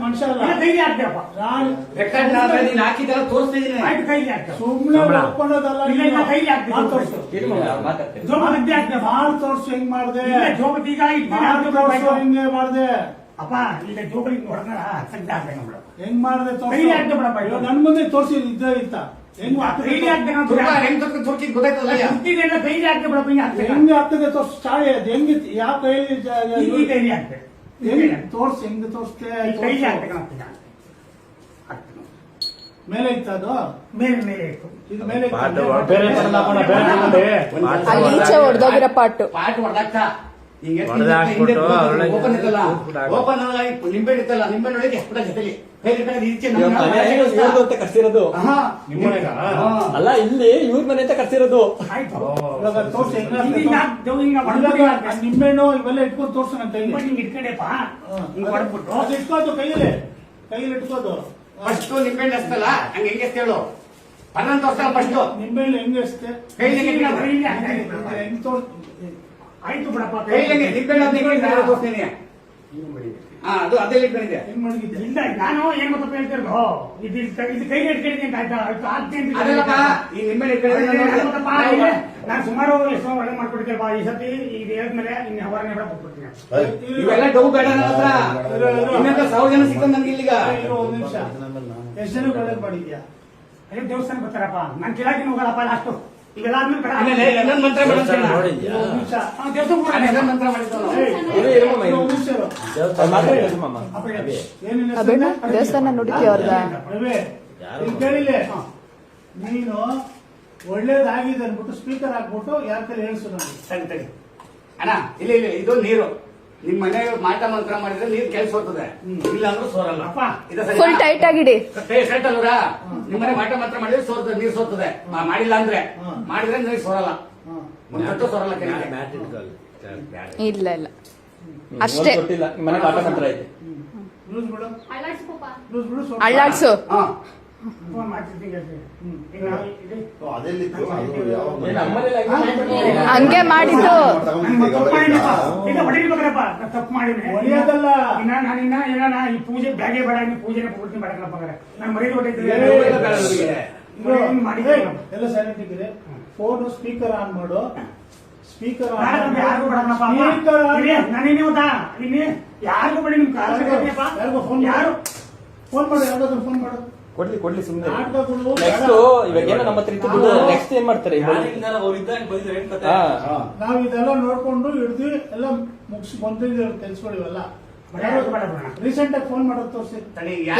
ಮನುಷ್ಯ ಅಲ್ಲ. ಕೈಲಿ ಹಾಕ್ತೇವಪ್ಪ. ನೀನ್ ಹಾಕಿದ್ದೆಲ್ಲ ತೋರಿಸ್ತಿದ್ದೀನಿ. ಆಯ್ತು ಕೈಲಿ ಹಾಕ್ತೇವೆ. ಸುಮ್ಮನೆ ಒಪ್ಕೊಳ್ಳೋದಲ್ಲ. ಇಲ್ಲ ಕೈಲಿ ಹಾಕ್ತೇವೆ. ಜೋಬತ್ತಿ ಹಾಕ್ತೇವೆ. ಮಾಲ್ ತೋರ್ಸು ಹೆಂಗ್ ಮಾಡ್ದೆ. ಜೋಬತ್ತಿ ಈಗ ಹಿಂಗೆ ಮಾಡ್ದೆ ಅಪ್ಪ. ಈಗ ಜೋಬಲಿ ಹೊಡೆದ ಸಜ್ಜ ಹಾಕ್ತೇವೆ ನಮ್ಳು. ಹೆಂಗ್ ಮಾಡ್ದೆ ಕೈಲಿ ಹಾಕ್ತೇವೆ ಬಿಡಪ್ಪ. ನನ್ ಮುಂದೆ ತೋರ್ಸಿ ಇದ್ದ ಇತ್ತ ಹೆಂಗ್ ಕೈಲಿ ಹಾಕ್ತೇವೆ. ಗೊತ್ತಾಯ್ತಲ್ಲ ಕೈಲಿ ಹಾಕ್ತೇವೆ ಬಿಡಪ್ಪ. ಹಿಂಗೆ ಹಾಕ್ತೇವೆ. ಹೆಂಗ್ ಆಗ್ತದೆ ತೋರ್ಸು ಚಾಳಿ ಅದು ಹೆಂಗಿತ್ತು ಯಾವ ಕೈಲಿ ಈ ಕೈಲಿ ಹಾಕ್ತೇವೆ. ಹೆಂಗ್ ತೋರ್ಸಿ ಹೆಂಗ್ ತೋರ್ಸ್ತೆ ಕೈಲಿ ಹಾಕ್ತೇವೆ. ಮೇಲೆ ಇತ್ತ ಅದು ಮೇಲೆ ಇತ್ತು. ಇದು ಮೇಲೆ ಅಲ್ಲಿ ಈಚೆ ಹೊಡೆದೋಗಿರೋ ಪಾಟು ಹೊಡೆದಾಕ್ತಾ ಓಪನ್ ಇತ್ತಲ್ಲ ಓಪನ್ ನಿಂಬೆ ಇತ್ತಲ್ಲ ನಿಂಬೆ ನೋಡಿ ಎಷ್ಟು ಜೊತೆಲಿ ಕರ್ಸಿರೋದು ಅಲ್ಲ, ಇಲ್ಲಿ ಇವ್ರ ಮನೆ ಅಂತ ಕರ್ಸಿರೋದು. ನಿಂಬೆಹಣ್ಣು ಇವೆಲ್ಲ ಇಟ್ಕೊಂಡು ತೋರ್ಸು ನನ್ನ ಕೈಲಿ. ಇಟ್ಕೊಂಡೆಪ್ಪ ಅದು ಇಟ್ಕೋದು ಕೈಯಲ್ಲಿ ಇಟ್ಕೋದು. ಫಸ್ಟ್ ನಿಂಬೆಹಣ್ಣು ಎಸ್ತಲ್ಲ ಹಂಗೆ ಹೆಂಗೆ ಎಸ್ತೇಳು ಪನ್ನೊಂದು ತೋರ್ಸಲ್ಲ. ಫಸ್ಟ್ ನಿಂಬೆಹಣ್ಣು ಹೆಂಗೆ ಎಷ್ಟೇ ಹೆಂಗ್ ತೋರ್ಸ್ ಆಯ್ತು ಬಿಡಪ್ಪ. ನಿಂಬೆಹಣ್ಣು ತೋರಿಸ್ತೀನಿ. ಅದು ಅದೇ ಇಟ್ಕೊಂಡಿದ್ದೆ. ಹೆಂಗ್ ಮಡಗಿದ್ದೆ? ಇಲ್ಲ ನಾನು ಏನ್ ಗೊತ್ತಪ್ಪ ಹೇಳ್ತಿರೋದು, ಇದು ಕೈಗೆ ಇಟ್ಕೊಂಡಿದ್ದೀನಿ ಅದಲ್ಲಪ್ಪ ಈ ನಿಂಬೆಹಣ್ಣು ಇಟ್ಕೊಂಡಿದ್ದೆ. ನಾನು ಸುಮಾರು ಎಷ್ಟೋ ಒಳ್ಳೆ ಮಾಡ್ಕೊಡ್ತೇವೆ. ಈ ಸತಿ ಈಗ ಹೇಳಿದ್ಮೇಲೆ ಇನ್ನು ಅವರನ್ನೇ ಬೇಡ ಕೊಟ್ಬಿಡ್ತೀನಿ. ಇವೆಲ್ಲ ಡೌ ಬೇಡ ನನ್ನ ಹತ್ರ. ಇನ್ನೊಂದು 1000 ಜನ ಸಿಗ್ತದೆ ನನ್ಗೆ ಇಲ್ಲಿಗ. ಒಂದ್ ನಿಮಿಷ, ಎಷ್ಟು ಜನ ಒಳ್ಳೇದ್ ಮಾಡಿದ್ಯಾ? ಅದೇ ದೇವಸ್ಥಾನ ಬರ್ತಾರಪ್ಪ. ನಾನು ಕೇಳಕ್ಕೆ ಹೋಗಲ್ಲಪ್ಪ ಲಾಸ್ಟು. ಇವೆಲ್ಲ ಆಮೇಲೆ ಎಲ್ಲ ಮಂತ್ರ ದೇವಸ್ಥಾನ ಮಂತ್ರ ಮಾಡಿದ್ದು ದೇವಸ್ಥಾನ ನೋಡಿದ್ವಿ ಅವ್ರದ ಕೇಳಿಲ್ಲ. ನೀನು ಒಳ್ಳೇದಾಗಿದೆ ಅನ್ಬಿಟ್ಟು ಸ್ಪೀಕರ್ ಹಾಕ್ಬಿಟ್ಟು ಯಾರ ಕೈಲಿ ಹೇಳ್ಸು ನನಗೆ. ಸರಿ ಅಣ್ಣ ಇಲ್ಲ ಇಲ್ಲ ಇದು ನೀರು ನಿಮ್ ಮನೆ ಮಾಟ ಮಂತ್ರ ಮಾಡಿದ್ರೆ ನೀರ್ ಕೆಲ್ಸ ಹೋಗ್ತದೆ. ಇಲ್ಲ ಅಂದ್ರೆ ಸೋರಲ್ಲ. ಫುಲ್ ಟೈಟ್ ಆಗಿಡಿ. ಟೈಟ್ ಅಲ್ವರ ನಿಮ್ ಮನೆ ಮಾಟ ಮಂತ್ರ ಮಾಡಿದ್ರೆ ಸೋರ್ತದೆ, ನೀರ್ ಸೋರ್ತದೆ. ಮಾಡಿಲ್ಲ ಅಂದ್ರೆ ಮಾಡಿದ್ರೆ ನೀರ್ ಸೋರಲ್ಲ. ಒಂದ್ ಸೋರಲ್ಲ. ಇಲ್ಲ ಇಲ್ಲ ಅಷ್ಟೇ. ಮನೆ ಪಾಠ ಮಾತ್ರ ಐತೆ. ಅಳ್ಳಾಡ್ಸು. ಹಂಗೆ ಮಾಡಿದ್ದು ತಪ್ಪು ಮಾಡಿದ್ರೆ ಈ ಪೂಜೆ ಬ್ಯಾಗೆ ಬೇಡ, ಪೂಜೆನ ಪೂರ್ತಿ ಮಾಡಕಪ್ಪ. ನಾನು ಮರೀದು ಎಲ್ಲ ಸೈಲೆಂಟ್ ಇದ್ರೆ ಫೋನ್ ಸ್ಪೀಕರ್ ಆನ್ ಮಾಡು. ಸ್ಪೀಕರ್ ಯಾರಿಗೂ ನಾನೇನೇ ಗೊತ್ತಾ ಯಾರಿಗೂ ಬೇಡ. ನಿಮ್ ಯಾರಿಗೂ ಫೋನ್ ಯಾರು ಫೋನ್ ಮಾಡು, ಯಾವ್ದಾದ್ರು ಫೋನ್ ಮಾಡು. ಕೊಡ್ಲಿ ಸುಮ್ಮನೆ. ನಾಟಕಗಳು ನೆಕ್ಸ್ಟ್ ಇವಾಗ ಏನೋ ನಮ್ಮ ಹತ್ರ ಇತ್ತು. ನೆಕ್ಸ್ಟ್ ಏನ್ ಮಾಡ್ತಾರೆ? ನಾವ್ ಇದೆಲ್ಲ ನೋಡ್ಕೊಂಡು ಹಿಡ್ದು ಎಲ್ಲ ಮುಗಿಸಿ ಬಂದಿದ್ದೀವಿ ಕೆಲ್ಸಗಳಿವೆಲ್ಲ. ರೀಸೆಂಟ್ ಆಗಿ ಫೋನ್ ಮಾಡೋದು ತೋರಿಸಿ.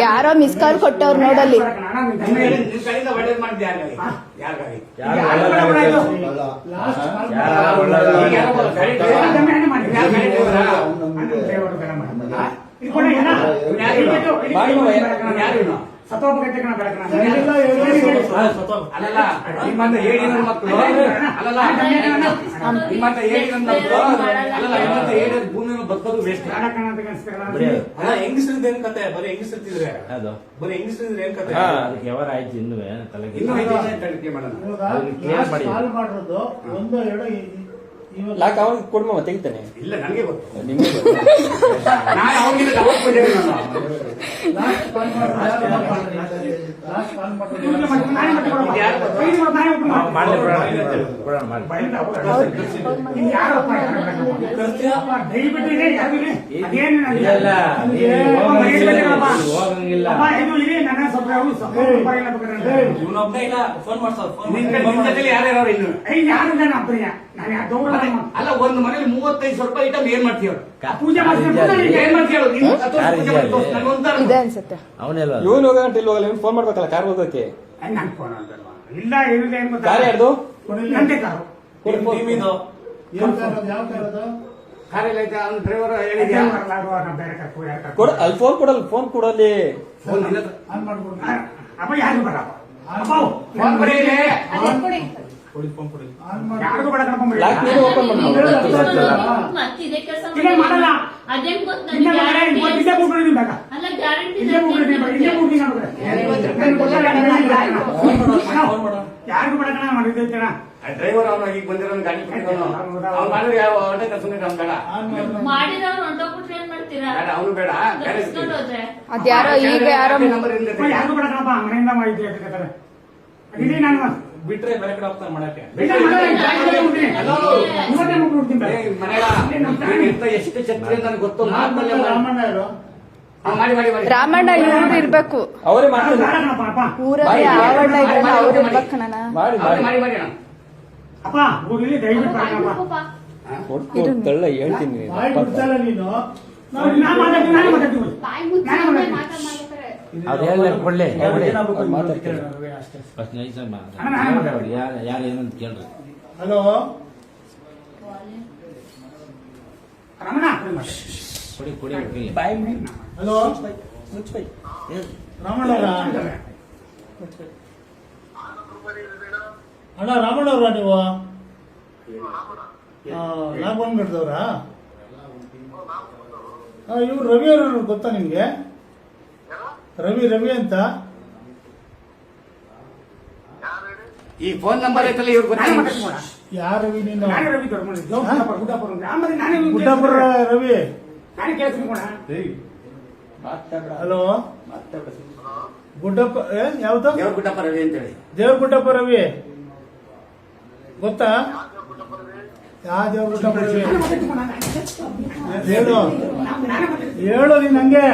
ಯಾರೋ ಮಿಸ್ ಕಾಲ್ ಕೊಟ್ಟವ್ರು ನೋಡಲ್ಲಿ. ಸತ್ತೋಗ್ಬೇಕಂತ ಅಲ್ಲಲ್ಲ ನಿಮ್ಮಂತ ಹೇಳಿ ನನ್ನ ಮಕ್ಕಳು ಅಲ್ಲಲ್ಲ ನಿಮ್ಮಂತ ಹೇಳಿ ನನ್ನ ಮಕ್ಕಳು ಅಲ್ಲಲ್ಲ ನಿಮ್ಮಂತ ಹೇಳಿ ಭೂಮಿ ಬದುಕೋದು ವೇಸ್ಟ್. ಅಲ್ಲ ಹೆಂಗಸ್ರದ್ದು ಏನ್ ಕತೆ? ಬರೀ ಹೆಂಗಸ್ತಿದ್ರೆ ಅದು ಬರೀ ಹೆಂಗಸ್ತಿದ್ರೆ ಏನ್ ಕತೆ? ಅದಕ್ಕೆ ಯಾವಾಗ ಆಯ್ತು ಇನ್ನೂ ತಲೆಗೆ ಇನ್ನೂ ತನಿಖೆ ಮಾಡೋಣ. ಕಾಲ್ ಮಾಡೋದು ಒಂದು ಎರಡು ಲಾಕ್ ಅವಾಗ ಕೊಡ್ಮ ತೆಗಿತಾನೆ. ಇಲ್ಲ ನನಗೆ ಗೊತ್ತು, ನಿಮ್ಗೆ ಗೊತ್ತು. ನಾನು ಅವಾಗಿಂದ ಡಬಲ್ ಕೊಟ್ಟಿದ್ದೆ. ಅಲ್ಲ ಒಂದು ಮನೇಲಿ 35,000 ರೂಪಾಯಿ ಐಟಮ್ ಏನ್ ಮಾಡ್ತೀವಿ? ಪೂಜೆ ಏನ್ ಮಾಡ್ತೀವಿ? ಇದೆ ಅನ್ಸುತ್ತೆ. ಇವನು ಹೋಗಂಟ ಇಲ್ಲಿ ಹೋಗಲ್ಲ. ಫೋನ್ ಮಾಡ್ಬೇಕಲ್ಲ ಕಾರ್ ಹೋಗಕ್ಕೆ. ಇಲ್ಲ ಕಾರ್ ಯಾರ್ದು? ನಂದೇ ಕಾರು. ಡ್ರೈವರ್ ಕೊಡ ಅಲ್ಲಿ ಫೋನ್ ಕೊಡಲ್ಲ. ಫೋನ್ ಕೊಡಲ್ಲಿ. ಅಪ್ಪ ಯಾರು ಬರಪ್ಪ ಫೋನ್ ಕೊಡಿ. ಯಾರಿಗೂ ಬೇಡ ಕಣಪ್ಪ. ಲಾಕ್ ನೀನು ಓಪನ್ ಮಾಡಲ್ಲ. ಯಾರಿಗೂ ಬೇಡ ಕಣ ಮಾಡಿದ್ದೇನ. ಡ್ರೈವರ್ ಅವನು ಈಗ ಬಂದಿರೋ ಗಾಡಿ ಮಾಡಿದ್ರೆ ಯಾವ ಹೊಟ್ಟೆ ಸುಮ್ಮನೆ ಬೇಡ ಮಾಡಿದವ್ರು ಹೊಂಟೋಗ್ಬಿಟ್ರೆ ಏನ್ ಮಾಡ್ತೀರಾ? ಬೇಡ ಅವನು ಬೇಡ ಬೇರೆ ಕರ್ಸ್ಕೊಂಡ್ ಹೋದ್ರೆ ಅದ್ಯಾರೋ ಈಗ ಯಾರೋ ನಂಬರ್ ಇಲ್ಲ ಯಾರು ಬಿಡಕಪ್ಪ ಮನೆಯಿಂದ ಮಾಹಿತಿ ಹೇಳ್ತಾರೆ ಇಲ್ಲಿ ನಾನು ಬಿಟ್ರೆ ಬೇರೆ ಕಡೆ ಹೋಗ್ತಾನೆ ಮಾಡಕ್ಕೆ ಇಲ್ಲ, ಇವತ್ತೇ ಮುಗ್ಬಿಡ್ತೀನಿ ಏ, ಮನೆಗ ನೀನ್ ಎಂತ ಎಷ್ಟು ಛತ್ರಿ ಅಂತ ನನಗೆ ಗೊತ್ತು ನಾಲ್ಕಲ್ಲೇ ರಾಮಣ್ಣ ಯಾರು ಮಾಡಿ ಮಾಡಿ ಮಾಡಿ ರಾಮಣ್ಣ ಇವ್ರು ಇರ್ಬೇಕು ಅವರೇ ಮಾಡ್ತಾರೆ ಬೇಡಕಣಪ್ಪ ಅಪ್ಪ ಊರಲ್ಲಿ ಯಾವಣ್ಣ ಇದ್ರಲ್ಲ ಅವ್ರು ಇರ್ಬೇಕು ಕಣಣ್ಣ. ಮಾಡಿ ಮಾಡಿ ಮಾಡಿ ಮಾಡಿ ಮಾಡಿ ಅಣ್ಣ ಅಪ್ಪ ಊರಲ್ಲಿ ದಯವಿಟ್ಟು ಬೇಡಕಪ್ಪ ಕೊಟ್ಟು ತಳ್ಳ ಹೇಳ್ತೀನಿ ನೀನು. ಬಾಯ್ ಬಿಡ್ತಲ್ಲ ನೀನು ನಾನು ಮಾತಾಡ್ತೀನಿ ನಾನೇ ಮಾತಾಡ್ತೀನಿ ಬಾಯಿ ಮುಚ್ಚಾನೆ ಮಾತಾಡ್ತಾರೆ ಅವ್ರು ಹೇಳ ಕೊಡ್ಲಿ ಯಾರು ಏನಂತ ಕೇಳ್ರಿ. ಹಲೋ ರಮಣ ಕೊಡಿ ಕೊಡಿ ಹಲೋ ರಾಮಣ್ಣವ್ರ ಅಣ್ಣ ರಾಮಣ್ಣವ್ರ ನೀವು ನಾಗಮಂಗಡದವ್ರಾ ಇವ್ರು ರವಿ ಅವರು ಗೊತ್ತಾ ನಿಮ್ಗೆ? ರವಿ ಅಂತ ಈ ಫೋನ್ ನಂಬರ್ ಐತಲ್ಲ ಇವ್ರಿಗೆ ನಾನೇ ಗೊತ್ತಾ ಮಾತಾಡ್ತೀನಿ ಯಾರ ರವಿ ನೀನು? ನಾನೇ ರವಿ ದೊಡ್ಡ ಗುಡ್ಡಾಪುರ ಆಮೇಲೆ ನಾನೇ ಗುಡ್ಡಾಪುರ ರವಿ. ನಾನೇ ಕೇಳ್ತೀನಿ ಕೊಡ ಹಲೋ ಗುಡ್ಡಪ್ಪ ಯಾವ್ದು? ದೇವ್ರ ಗುಡ್ಡಪ್ಪ ರವಿ ಅಂತೇಳಿ ದೇವ್ರ ಗುಡ್ಡಪ್ಪ ರವಿ ಗೊತ್ತಾ? ಯಾವ ದೇವ್ರ ಗುಡ್ಡಪ್ಪ ರವಿ ಹೇಳು ಹೇಳು ನೀನ್ ಹಂಗೆ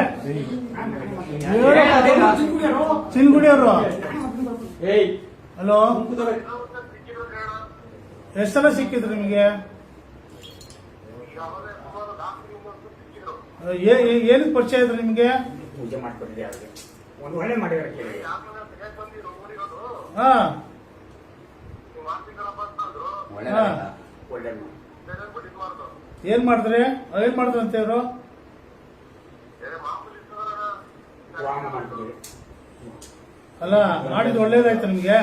ಚಿನ್ಗುಡಿಯವರು. ಏಯ್ ಹಲೋ ಎಷ್ಟು ಸಲ ಸಿಕ್ಕಿದ್ರು ನಿಮಗೆ? ಏನಕ್ಕೆ ಪರಿಚಯ ಇದ್ರು ನಿಮ್ಗೆ? ಪೂಜೆ ಮಾಡ್ಕೊಂಡಿದ್ದೆ ಅವ್ರಿಗೆ ಒಂದು ಒಳ್ಳೆ ಮಾಡಿದಾರೆ ಕೇಳಿ ಹಾ ಒಳ್ಳೆ ಹಾ. ಒಳ್ಳೆ ಏನ್ ಮಾಡಿದ್ರಿ ಅಂತ ಇವ್ರು? ವಾಮ ಮಾಡ್ತೀವಿ ಅಲ್ಲ ಮಾಡಿದ್ ಒಳ್ಳೇದಾಯ್ತು ನಿಮ್ಗೆ?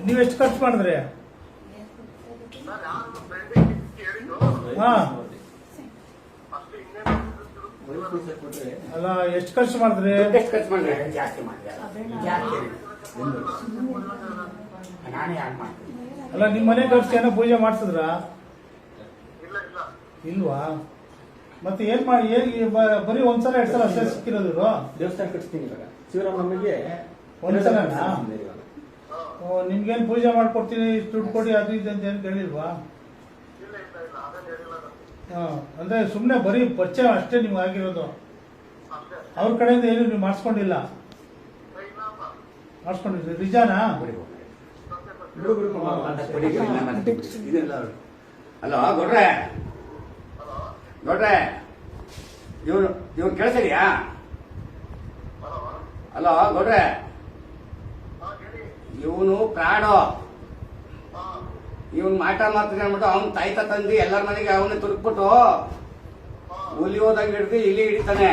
ನೀವ್ ಎಷ್ಟು ಖರ್ಚು ಮಾಡಿದ್ರಿ? ಹಾ ಅಲ್ಲ ಎಷ್ಟು ಖರ್ಚು ಮಾಡಿದ್ರಿ? ಎಷ್ಟು ಖರ್ಚು ಮಾಡ್ರಿ ಜಾಸ್ತಿ ಮಾಡಿದೆ ಜಾಸ್ತಿ ನಾನೇ ಯಾಕೆ ಮಾಡ್ತೀನಿ ಅಲ್ಲ ನಿಮ್ ಮನೆ ಖರ್ಚು ಏನೋ ಪೂಜೆ ಮಾಡ್ಸಿದ್ರ? ಇಲ್ವಾ? ಮತ್ತೆ ಏನ್ ಮಾಡಿ ಬರೀ ಒಂದ್ಸಲ ಎರಡ್ ಸಲ ಅಷ್ಟೇ ಸಿಕ್ಕಿರೋದು ಇವ್ರು? ದೇವಸ್ಥಾನ ಕಟ್ಸ್ತೀನಿ ಇವಾಗ ಶಿವರಾಮನಿಗೆ ಒಂದ್ಸಲನಾ? ನಿಮ್ಗೇನ್ ಪೂಜೆ ಮಾಡ್ಕೊಡ್ತೀನಿ ಇಷ್ಟು ದುಡ್ಡು ಕೊಡಿ ಅದು ಇದು ಅಂತ ಏನ್ ಕೇಳಿಲ್ವಾ? ಅಂದ್ರೆ ಸುಮ್ನೆ ಬರೀ ಪರಿಚಯ ಅಷ್ಟೇ ನಿಮ್ಗೆ ಆಗಿರೋದು, ಅವ್ರ ಕಡೆಯಿಂದ ಏನು ನೀವು ಮಾಡಿಸ್ಕೊಂಡಿಲ್ಲ? ಮಾಡಿಸ್ಕೊಂಡಿದ್ರಿ ನಿಜಾನಾ? ಹಲೋ ಗೌಡ್ರೆ ಇವ್ರು ಕೇಳಿಸಿದ್ಯಾ? ಹಲೋ ಗೌಡ್ರೆ ಇವನು ಪ್ರಾಡು, ಇವನ್ ಮಾಟ ಮಾಡ್ತೀನಿ ಅಂದ್ಬಿಟ್ಟು ಅವ್ನ ತಾಯ್ತ ತಂದು ಎಲ್ಲರ ಮನೆಗೆ ಅವನ್ನ ತುರುಕ್ಬಿಟ್ಟು ಹುಲಿ ಹೋದಂಗೆ ಹಿಡ್ದು ಇಲ್ಲಿ ಹಿಡಿತಾನೆ.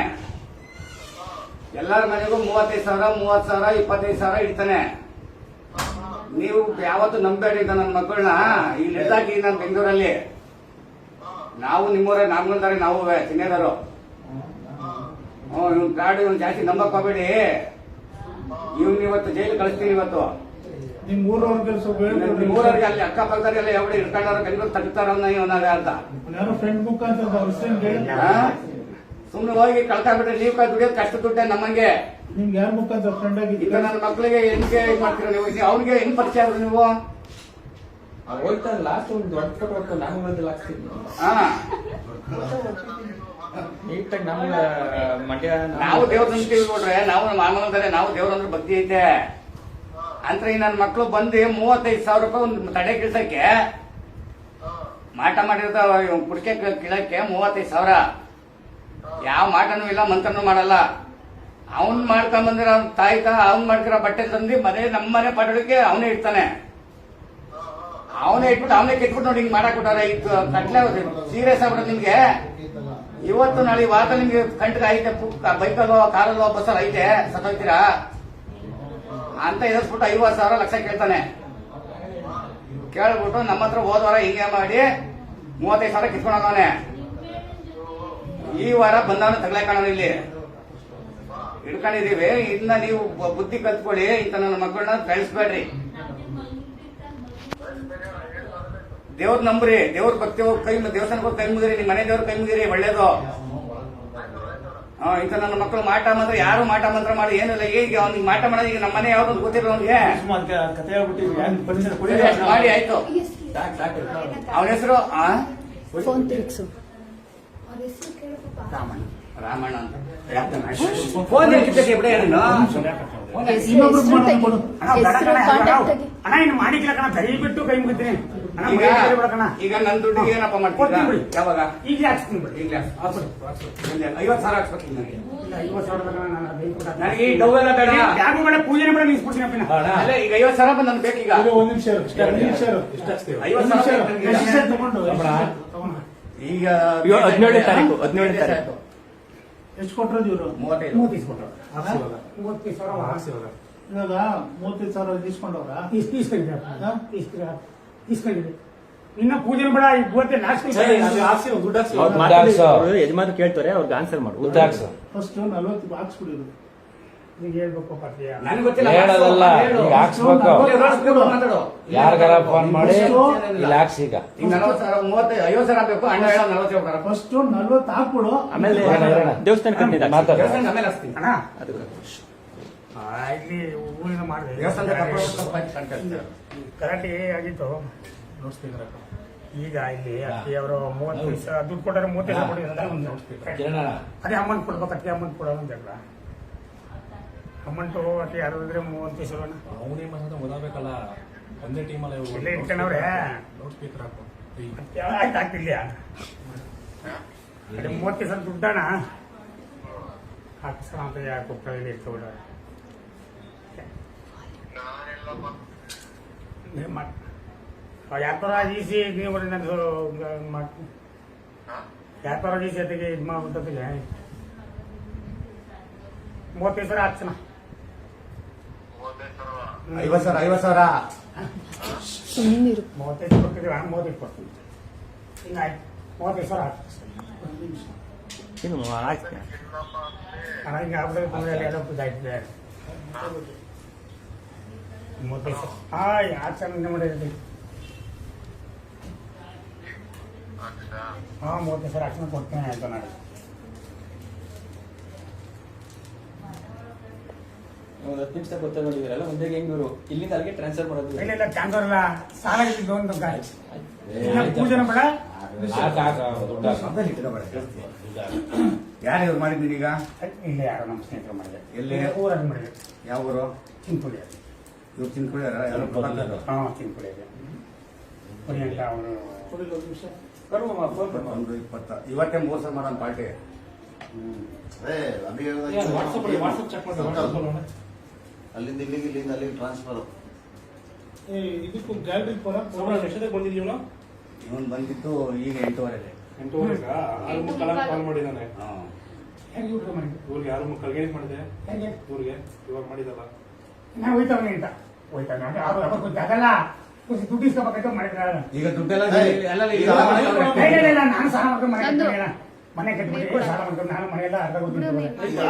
ಎಲ್ಲರ ಮನೆಗೂ 35,000 30,000 25,000 ಹಿಡಿತಾನೆ. ನೀವು ಯಾವತ್ತು ನಂಬೇಡಿ ನನ್ನ ಮಕ್ಕಳನ್ನ ಇಲ್ಲಿ ಹಿಡ್ದಾಕಿ ನಾನು ಬೆಂಗಳೂರಲ್ಲಿ. ನಾವು ನಿಮ್ಮೂರೇ ನಾಮಗಂತಾರೆ ನಾವು ಚಿನ್ನೇದರು. ಇವ್ನು ಪ್ರಾಡು, ಇವ್ನು ಜಾಸ್ತಿ ನಂಬಕ್ ಹೋಗ್ಬೇಡಿ. ಇವ್ನ ಇವತ್ತು ಜೈಲು ಕಳಿಸ್ತೀನಿ ಇವತ್ತು. ನಿಮ್ ಊರವ್ರಿಗೆ ಸ್ವಲ್ಪ ಹೇಳ್ಕೊಡ್ರಿ. ನಿಮ್ಮೂರವ್ರಿಗೆ ಅಲ್ಲಿ ಅಕ್ಕಪಕ್ಕದವರೆಲ್ಲ ಎവിടെ ಹಿಡ್ಕೊಂಡವ್ರ ಕೈಗಳು ತಗ್ತಾರ ಇವನಾಗ ಅಂತ ಯಾರೋ ಫ್ರೆಂಡ್ ಬುಕ್ ಅಂತ ಅವ್ರ ಹೆಸರೇನ್ ಕೇಳಿ? ಸುಮ್ನೆ ಹೋಗಿ ಕಳ್ಕೊಂಡ್ಬಿಟ್ರೆ ನೀವು ದುಡಿಯೋದು ಕಷ್ಟ ದುಡ್ಡೆ ನಮ್ಮಂಗೆ. ನಿಮ್ಗೆ ಯಾರ ಬುಕ್ ಅಂತ ಫ್ರೆಂಡ್ ಈಗ ಆಗಿದ್ದು? ನನ್ನ ಮಕ್ಕಳಿಗೆ ಹೆಂಗೆ ಇದು ಮಾಡ್ತೀರ ನೀವು? ಅವ್ನಿಗೆ ಹೆಂಗ್ ಪರಿಚಯ ಆದ್ರು ನೀವು? ಹೋಗ್ತಾನೆ ಲಾಸ್ಟ್ ಒಂದು ದೊಡ್ಡ ಫೋಟೋ ಹೊತ್ತು ನಾನು ಬಂದಿಲ್ಲ ಹಾಕ್ತೀನಿ ಹಾ ನೀಟಾಗಿ ನಮ್ಮ ಮಂಡ್ಯ ನಾವು ದೇವ್ರ ನಂಬ್ತೀವಿ ನೋಡ್ರೆ, ನಾವು ಮಾಮೂಲಾರೆ ನಾವು ದೇವ್ರಂದ್ರೆ ಭಕ್ತಿ ಐತೆ ಅಂತ. ಈ ನನ್ನ ಮಕ್ಕಳು ಬಂದು 35,000 ರೂಪಾಯಿ ಒಂದು ತಡೆ ಕಿಳ್ಸಕ್ಕೆ ಮಾಟ ಮಾಡಿರ್ತಾವ. ಕುಡಿಕೆ ಕೀಳಕ್ಕೆ 35,000. ಯಾವ ಮಾಟನೂ ಇಲ್ಲ, ಮಂತ್ರನೂ ಮಾಡಲ್ಲ. ಅವನ್ ಮಾಡ್ಕೊಂಡ್ ಬಂದಿರೋ ಅವ್ನ ತಾಯ್ತ ಅವ್ನ್ ಮಾಡ್ತಿರೋ ಬಟ್ಟೆ ತಂದು ನಮ್ಮನೆ ಪಡೋದಕ್ಕೆ ಅವನೇ ಇಡ್ತಾನೆ. ಅವನೇ ಇಟ್ಬಿಟ್ಟು ಅವನೇ ಕೆಟ್ಬಿಟ್ಟು ನೋಡಿ ಹಿಂಗ್ ಮಾಡಾಕ್ಬಿಟ್ಟಾರೆ. ಇದು ಕಟ್ಲೆ ಸೀರಿಯಸ್ ಆಗ್ಬಿಟ್ಟು ನಿಮ್ಗೆ ಇವತ್ತು ನಾಳೆ ವಾತ ನಿಮ್ಗೆ ಕಂಟ್ಗೆ ಐತೆ, ಬೈಕಲ್ಲೋ ಕಾರಲ್ಲೋ ಬಸ್ಸಲ್ಲಿ ಐತೆ, ಸತ್ತೋಗ್ತೀರಾ ಅಂತ ಎದುರಿಸ್ಬಿಟ್ಟು 50,000 ಲಕ್ಷ ಕೇಳ್ತಾನೆ. ಕೇಳ್ಬಿಟ್ಟು ನಮ್ಮ ಹತ್ರ ಹೋದ ವಾರ ಹಿಂಗೆ ಮಾಡಿ 35,000 ಕಿತ್ಕೊಂಡವನೆ. ಈ ವಾರ ಬಂದವನ ತಗ್ಲಾಕೋಣ ಇಲ್ಲಿ ಹಿಡ್ಕೊಂಡಿದೀವಿ. ಇನ್ನ ನೀವು ಬುದ್ಧಿ ಕಲ್ತ್ಕೊಳ್ಳಿ. ಇಂತ ನನ್ನ ಮಕ್ಕಳನ್ನ ಬೆಳೆಸ್ಬೇಡ್ರಿ. ದೇವ್ರ ನಂಬ್ರಿ, ದೇವ್ರ ಭಕ್ತಿ ಹೋಗಿ ಕೈ ದೇವಸ್ಥಾನಕ್ಕೆ ಹೋಗಿ ಕೈ ಮುಗಿರಿ, ನಿಮ್ಮ ಮನೆ ದೇವ್ರ ಕೈ ಮುಗಿರಿ, ಒಳ್ಳೇದು. ಇಂಥ ನನ್ನ ಮಕ್ಕಳು ಮಾಟ ಮಂತ್ರ, ಯಾರು ಮಾಟ ಮಂತ್ರ ಮಾಡಿ ಏನಿಲ್ಲ. ಈಗ ಅವ್ನಿಗೆ ಮಾಟ ಮಾಡೋದು ಈಗ ನಮ್ಮ ಮನೆ ಯಾವ್ದು ಗೊತ್ತಿಲ್ಲ ಅವ್ನಿಗೆ. ಕತೆ ಹೇಳ್ಬಿಟ್ಟು ಮಾಡಿ ಆಯ್ತು. ಅವನ ಹೆಸರು ಫೋನ್ ತಿರುಗ್ಸು. ಅವ್ರ ಹೆಸರು ಕೇಳು ಪಾಪ. ರಾಮಣ್ಣ ಅಂತ. ಫೋನ್ ಕಿತ್ತಕ್ಕೆ ಬಿಡ ನೀನು. ಇನ್ನೊಬ್ರು ಮಾಡೋದು ಕೊಡು. ಹೆಸರು ಕಾಂಟ್ಯಾಕ್ಟ್ ಆಗಿ ಅಣ್ಣ ಇನ್ನು ಮಾಡಿಕ್ಕಿಲ್ಲ ಕಣ, ದಯವಿಟ್ಟು ಕೈ ಮುಗಿತೀನಿ ಅಣ್ಣ. ಈಗ ಮರ್ಯಾದೆ ಬಿಡಕಣ. ಈಗ ನನ್ನ ದುಡ್ಡಿಗೆ ಏನಪ್ಪ ಮಾಡ್ತೀನಿ ಬಿಡಿ. ಯಾವಾಗ? ಈಗಲೇ ಹಾಕ್ಸ್ತೀನಿ ಬಿಡಿ. ಈಗಲೇ 50,000 ಹಾಕ್ಸ್ಬೇಕು ನನಗೆ. ಇಲ್ಲ 50,000 ಕಣ, ನಾನು ಅದನ್ನ ಕೊಟ್ಟು ಹಾಕ್ತೀನಿ. ನನಗೆ ಈ ಡವ್ ಎಲ್ಲ ಬೇಡ. ಬ್ಯಾಗು ಬೇಡ, ಪೂಜೆನೇ ಬೇಡ, ನಿಲ್ಸ್ಬಿಡ್ತೀನಿ ಅಪ್ಪಿನ. ಅಲ್ಲ ಈಗ 50,000 ಬಂದು ನನ್ಗೆ ಬೇಕೀಗ. ಇದು ಒಂದ್ ನಿಮಿಷ ಇರು. ಒಂದ್ ನಿಮಿಷ ಇರು. 50,000 ನನಗೆ ಈಗ. ಡಿಸಿಷನ್ ತಗೊಂಡು ಈಗ 17ನೇ ತಾರೀಕು 17ನೇ ತಾರೀಕು ಎಷ್ಟು ಕೊಟ್ಟಿರೋದು ಇವರು? 35. 30 ಇಸ್ಕೊಟ್ರು. 30,000 ಇವಾಗ 35,000 ಇಸ್ಕೊಂಡವ್ರ? ಇಸ್ಕೊಂಡಿದೆ. ಇನ್ನ ಪೂಜೆ ಬೇಡ, ಈ ಇವತ್ತೇ ಲಾಸ್ಟ್ ಅವ್ರು ಯಜಮಾನ ಕೇಳ್ತಾರೆ, ಅವ್ರಿಗೆ ಆನ್ಸರ್ ಮಾಡು. ಉದ್ದ ಹಾಕ್ಸು. ಫಸ್ಟ್ 40 ಹಾಕ್ಸ್ಬಿಡಿರು. ಈಗ ಹೇಳ್ಬೇಕು ಪತ್ರಿಯ. ನನಗೆ ಗೊತ್ತಿಲ್ಲ. ಹೇಳೋದಲ್ಲ, ಈಗ ಹಾಕ್ಸ್ಬೇಕು. ಮಾತಾಡು. ಯಾರಿಗಾರ ಫೋನ್ ಮಾಡಿ ಇಲ್ಲಿ ಹಾಕ್ಸಿ. ಈಗ ಈಗ 40,000 50,000 ಬೇಕು. ಅಣ್ಣ ಹೇಳೋ 40 ಹೋಗ್ತಾರ. ಫಸ್ಟ್ 40 ಹಾಕ್ಬಿಡು. ಆಮೇಲೆ ದೇವಸ್ಥಾನಕ್ಕೆ ಮಾತಾಡ. ದೇವಸ್ಥಾನ ಆಮೇಲೆ ಹಚ್ತೀನಿ. ಅಣ್ಣ ಇಲ್ಲಿ ಊರಿನ ಮಾಡಿದೆ ದೇವಸ್ಥಾನದ ಕರ್ಕೊಂಡು ಕರಾಟೆ ಆಗಿತ್ತು. ಈಗ ಇಲ್ಲಿ ಅಕ್ಕಿ ಅವರು 30 ದಿವಸ ದುಡ್ಡು ಕೊಟ್ಟರೆ 30 ದಿವಸ ಕೊಟ್ಟಿದ್ದಾರೆ. ಅದೇ ಅಮೌಂಟ್ ಕೊಡ್ಬೇಕು, ಅಕ್ಕಿ ಅಮೌಂಟ್ ಕೊಡೋದು ಅಂತ ಹೇಳ. ಅಮೌಂಟು ಅಕ್ಕಿ ಯಾರು ಇದ್ರೆ 30 ದಿವಸ ಅವನೇ ಮಾತ್ರ ಓದಬೇಕಲ್ಲ, ಒಂದೇ ಟೀಮಲ್ಲ ಇಲ್ಲೇ ಇಟ್ಕೊಂಡವ್ರೆ. ಲೌಡ್ ಸ್ಪೀಕರ್ ಹಾಕು. ಆಯ್ತು ಆಗ್ತಿಲ್ಲ. ಅದೇ 30 ದಿವಸ ದುಡ್ಡಣ ಹಾಕ್ಸೋಣ ಅಂತ ಯಾಕೆ ಹೋಗ್ತಾರೆ ಇಟ್ಕೊಬಿಡ. ಯಾತರ ಈಸಿ ನೀವು ನಂದು ಯಾತರ ಈಸಿ ಅತ್ತಿಗೆ ಇದು ಮಾಡ್ಬಿಟ್ಟತಿಗೆ 30 ದಿವಸ ಹಾಕ್ಸೋಣ. 50,000 ಸುಮ್ಮನಿರು. 35 ಕೊಡ್ತಿದ್ದೀವಿ, 30 ಕೊಡ್ತೀನಿ. ಹಿಂಗಾಯ್ತು 30 ದಿವಸ ಹಾಕ್ತೀನಿ ಅಣ್ಣ. ಹಿಂಗೆ ಆಗ್ಬಿಟ್ಟು ಎಲ್ಲ ಇದಾಯ್ತದೆ 30 ದಿವಸ. ಯಾರು ಚೆನ್ನಾಗಿ ಮಾಡಿರ್ತೀವಿ. 30 ದಿವಸ ಹಾಕ್ಸೋಣ ಕೊಡ್ತೀನಿ ಆಯ್ತು ನಾಳೆ. ಒಂದು 10 ನಿಮಿಷ ಗೊತ್ತ ನೋಡಿದ್ರಲ್ಲ, ಒಂದೇ ಹೆಂಗ್ ಇವರು ಇಲ್ಲಿಂದ ಅಲ್ಲಿಗೆ ಟ್ರಾನ್ಸ್ಫರ್ ಮಾಡೋದು. ಇಲ್ಲ ಕ್ಯಾನ್ಸರ್ ಇಲ್ಲ, ಸಾಲ ಇಟ್ಟಿದ್ದು ಒಂದು ಗಾಯ. ಪೂಜೆನ ಬೇಡ. ಯಾರು ಇವ್ರು ಮಾಡಿದ್ದೀರಿ ಈಗ? ಇಲ್ಲ ಯಾರು ನಮ್ಮ ಸ್ನೇಹಿತರು ಮಾಡಿದೆ. ಎಲ್ಲಿ? ಊರಲ್ಲಿ ಮಾಡಿದೆ. ಯಾವ ಊರು? ಚಿಂಪುಳಿ. ಇವ್ರು ಚಿನ್ಕುಳಿಯಾರ? ಚಿಂಪುಳಿ ಇದೆ. ಪುರಿ ಅಂತ ಅವರು ಕೊಡಿಲ್ಲ ಒಂದ್ ನಿಮಿಷ. 20 ಇವತ್ತೇ 3 ಸಲ ಮಾಡೋಣ ಪಾರ್ಟಿ. ವಾಟ್ಸಪ್ ಚೆಕ್ ಮಾಡಿ. ಅಲ್ಲಿಂದ ಇಲ್ಲಿಗೆ, ಇಲ್ಲಿಂದ ಅಲ್ಲಿಗೆ ಟ್ರಾನ್ಸ್ಫರ್. ಇದಕ್ಕೂ ಗ್ಯಾಲರಿ ಎಷ್ಟೊತ್ತಿಗೆ ಬಂದಿದ್ದೀವಲ್ಲ? ಇವನ್ ಬಂದಿತ್ತು ಈಗ 8:15. 8:30 ಕಾಲ್ ಮಾಡಿದ್ದಾನೆ. ಹೇಗೆ ಊಟ ಮಾಡಿದ್ದೆ? ಇವ್ರಿಗೆ ಯಾರು ಕಲ್ಗೇರಿ ಮಾಡಿದೆ, ಹೇಗೆ ಇವ್ರಿಗೆ ಇವಾಗ ಮಾಡಿದಲ್ಲ. ನಾವು ಹೋಯ್ತಾವನೆ ಅಂತ ಹೋಯ್ತಾನೆ ಅಂದ್ರೆ ಅವ್ರು ಯಾವಾಗ ಗೊತ್ತಾಗಲ್ಲ. ದುಡ್ಡು ಇಸ್ಕೋಬೇಕಾಯ್ತು ಮಾಡಿದ್ರೆ ಈಗ ದುಡ್ಡೆಲ್ಲ ನಾನು ಸಾಲ ಮಾಡ್ಕೊಂಡು ಮನೆ ಕಟ್ಟಿಬಿಟ್ಟು ಸಾಲ ಮಾಡ್ಕೊಂಡು ನಾನು ಮನೆಯೆಲ್ಲ ಅರ್ಧ ಗೊತ್ತಿಲ್ಲ.